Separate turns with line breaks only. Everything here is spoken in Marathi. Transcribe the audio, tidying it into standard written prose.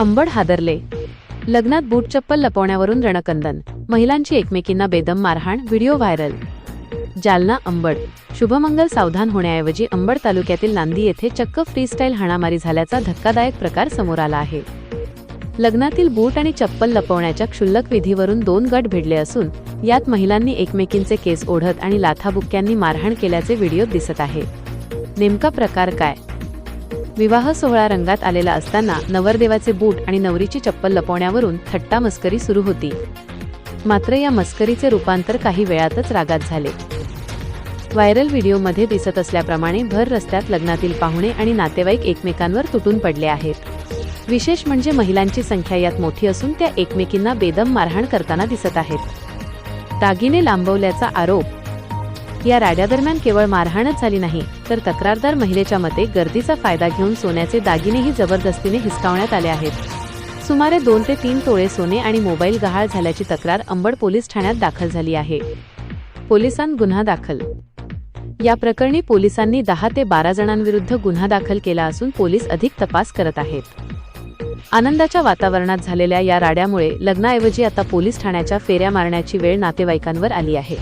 अंबड हादरले. लग्नात बूट चप्पल लपवण्यावरून रणकंदन. महिलांची एकमेकींना बेदम मारहाण, व्हिडिओ व्हायरल. जालना. अंबड. शुभमंगल सावधान होण्याऐवजी अंबड तालुक्यातील नांदी येथे चक्क फ्रीस्टाईल हाणामारी झाल्याचा धक्कादायक प्रकार समोर आला आहे. लग्नातील बूट आणि चप्पल लपवण्याच्या क्षुल्लक विधीवरून 2 गट भिडले असून यात महिलांनी एकमेकींचे केस ओढत आणि लाथाबुक्क्यांनी मारहाण केल्याचे व्हिडिओत दिसत आहे. नेमका प्रकार काय? विवाह सोहळा रंगात आलेला असताना नवरदेवाचे बूट आणि नवरीची चप्पल लपवण्यावरून थट्टा मस्करी सुरू होती. मात्र या मस्करीचे रूपांतर काही वेळातच रागात झाले. व्हायरल व्हिडिओमध्ये दिसत असल्याप्रमाणे भर रस्त्यात लग्नातील पाहुणे आणि नातेवाईक एकमेकांवर तुटून पडले आहेत. विशेष म्हणजे महिलांची संख्या यात मोठी असून त्या एकमेकींना बेदम मारहाण करताना दिसत आहेत. दागिने लांबवल्याचा आरोप. या राड्यादरम्यान केवळ मारहाणच झाली नाही तर तक्रारदार महिलेच्या मते गर्दीचा फायदा घेऊन सोन्याचे दागिनेही जबरदस्तीने हिसकावण्यात आले आहेत. सुमारे 2 ते 3 तोळे सोने आणि मोबाईल गहाळ झाल्याची तक्रार अंबड पोलीस ठाण्यात दाखल झाली आहे. पोलिसांत गुन्हा दाखल. या प्रकरणी पोलिसांनी 10 ते 12 जणांविरुद्ध गुन्हा दाखल केला असून पोलीस अधिक तपास करत आहेत. आनंदाच्या वातावरणात झालेल्या या राड्यामुळे लग्नाऐवजी आता पोलीस ठाण्याच्या फेऱ्या मारण्याची वेळ नातेवाईकांवर आली आहे.